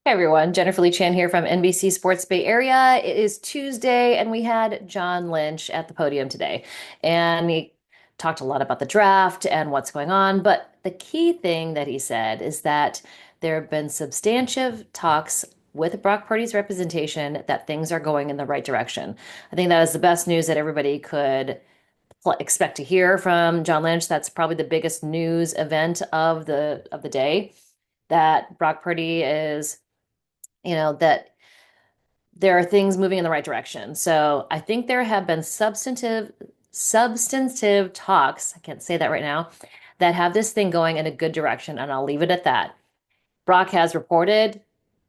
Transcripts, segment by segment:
Hey everyone, Jennifer Lee Chan here from NBC Sports Bay Area. It is Tuesday, and we had John Lynch at the podium today. And he talked a lot about the draft and what's going on. But the key thing that he said is that there have been substantive talks with Brock Purdy's representation that things are going in the right direction. I think that is the best news that everybody could expect to hear from John Lynch. That's probably the biggest news event of the day, that Brock Purdy is that there are things moving in the right direction. So I think there have been substantive talks, I can't say that right now, that have this thing going in a good direction, and I'll leave it at that. Brock has reported,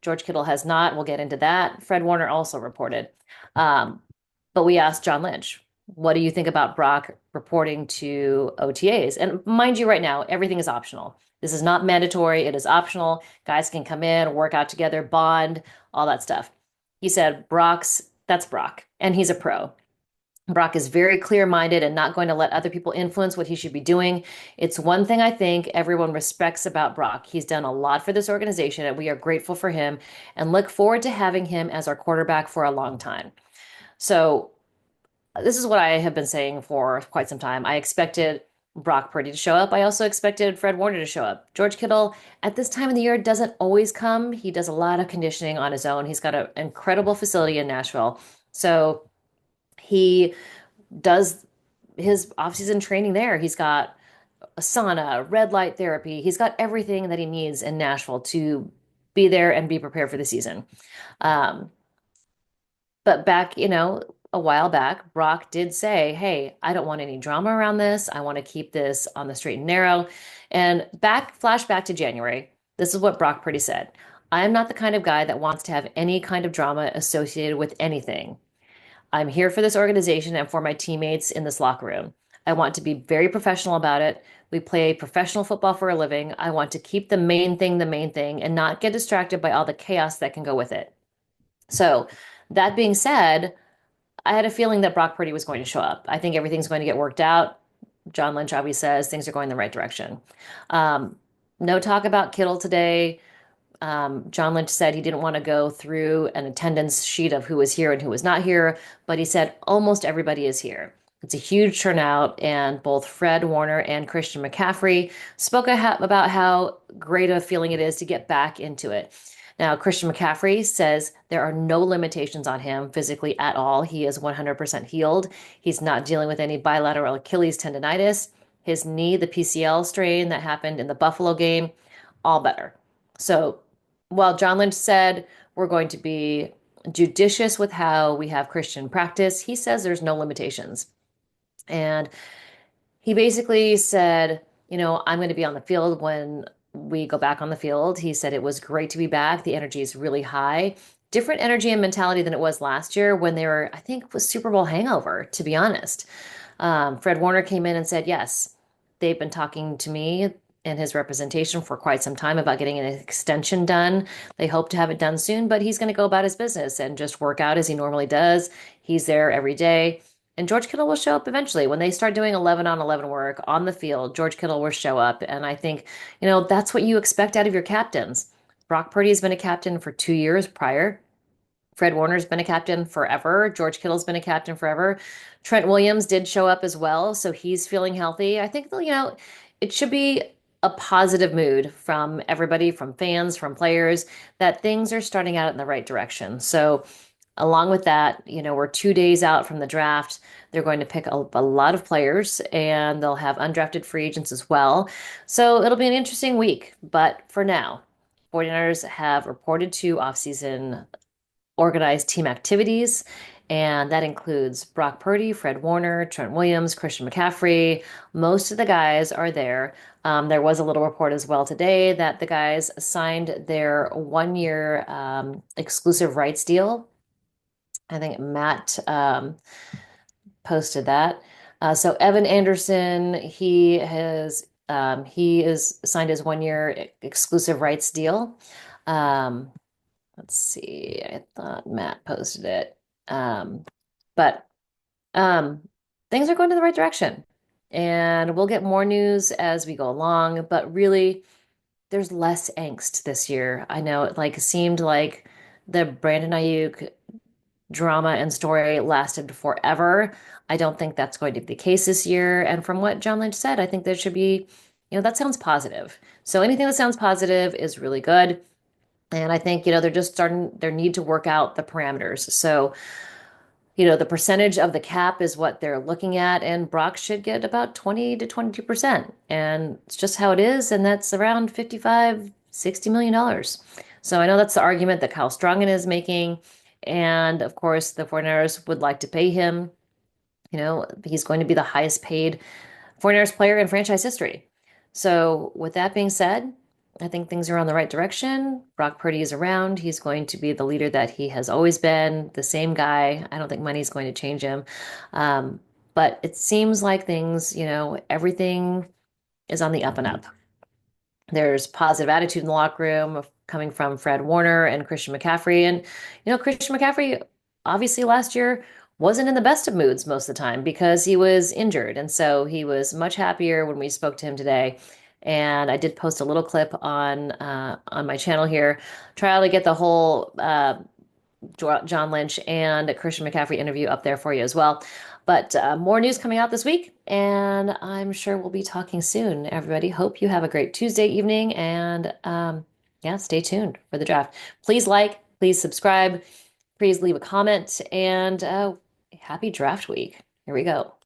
George Kittle has not. We'll get into that. Fred Warner also reported. Um, but we asked John Lynch, what do you think about Brock reporting to OTAs? And mind you, right now, everything is optional. This is not mandatory. It is optional. Guys can come in, work out together, bond, all that stuff. He said, that's Brock, and he's a pro. Brock is very clear-minded and not going to let other people influence what he should be doing. It's one thing I think everyone respects about Brock. He's done a lot for this organization, and we are grateful for him and look forward to having him as our quarterback for a long time. So this is what I have been saying for quite some time. I expected Brock Purdy to show up. I also expected Fred Warner to show up. George Kittle, at this time of the year, doesn't always come. He does a lot of conditioning on his own. He's got an incredible facility in Nashville. So he does his off-season training there. He's got a sauna, red light therapy. He's got everything that he needs in Nashville to be there and be prepared for the season. Um, but back, a while back, Brock did say, hey, I don't want any drama around this. I want to keep this on the straight and narrow. And flashback to January, this is what Brock Purdy said. I am not the kind of guy that wants to have any kind of drama associated with anything. I'm here for this organization and for my teammates in this locker room. I want to be very professional about it. We play professional football for a living. I want to keep the main thing, and not get distracted by all the chaos that can go with it. So, that being said, I had a feeling that Brock Purdy was going to show up. I think everything's going to get worked out. John Lynch always says things are going in the right direction. Um, no talk about Kittle today. John Lynch said he didn't want to go through an attendance sheet of who was here and who was not here, but he said almost everybody is here. It's a huge turnout, and both Fred Warner and Christian McCaffrey spoke about how great a feeling it is to get back into it. Now, Christian McCaffrey says there are no limitations on him physically at all. He is 100% healed. He's not dealing with any bilateral Achilles tendonitis. His knee, the PCL strain that happened in the Buffalo game, all better. So while John Lynch said we're going to be judicious with how we have Christian practice, he says there's no limitations. And he basically said, I'm going to be on the field when we go back on the field. He said it was great to be back. The energy is really high. Different energy and mentality than it was last year when they were, I think, was Super Bowl hangover, to be honest. Fred Warner came in and said, yes, they've been talking to me and his representation for quite some time about getting an extension done. They hope to have it done soon, but he's going to go about his business and just work out as he normally does. He's there every day. And George Kittle will show up eventually. When they start doing 11 on 11 work on the field, George Kittle will show up. And I think, that's what you expect out of your captains. Brock Purdy has been a captain for 2 years prior. Fred Warner's been a captain forever. George Kittle's been a captain forever. Trent Williams did show up as well, so he's feeling healthy. I think, it should be a positive mood from everybody, from fans, from players, that things are starting out in the right direction. So, along with that, we're 2 days out from the draft. They're going to pick a lot of players, and they'll have undrafted free agents as well. So it'll be an interesting week. But for now, 49ers have reported to offseason organized team activities, and that includes Brock Purdy, Fred Warner, Trent Williams, Christian McCaffrey. Most of the guys are there. There was a little report as well today that the guys signed their 1 year exclusive rights deal. I think Matt posted that. So Evan Anderson, he is signed his 1 year exclusive rights deal. Um, let's see, I thought Matt posted it. But um, things are going in the right direction. And we'll get more news as we go along. But really, there's less angst this year. I know it like seemed like the Brandon Ayuk drama and story lasted forever. I don't think that's going to be the case this year. And from what John Lynch said, I think there should be, that sounds positive. So anything that sounds positive is really good. And I think, they're just starting their need to work out the parameters. So, the percentage of the cap is what they're looking at, and Brock should get about 20 to 22%. And it's just how it is, and that's around 55, $60 million. So I know that's the argument that Kyle Strongen is making. And of course, the 49ers would like to pay him. He's going to be the highest paid 49ers player in franchise history. So, with that being said, I think things are on the right direction. Brock Purdy is around. He's going to be the leader that he has always been, the same guy. I don't think money's going to change him. Um, but it seems like things, everything is on the up and up. There's positive attitude in the locker room coming from Fred Warner and Christian McCaffrey. And, Christian McCaffrey obviously last year wasn't in the best of moods most of the time because he was injured. And so he was much happier when we spoke to him today. And I did post a little clip on my channel here, try to get the whole John Lynch and Christian McCaffrey interview up there for you as well. But more news coming out this week, and I'm sure we'll be talking soon. Everybody, hope you have a great Tuesday evening, and yeah, stay tuned for the draft. Please like, please subscribe, please leave a comment, and happy draft week. Here we go.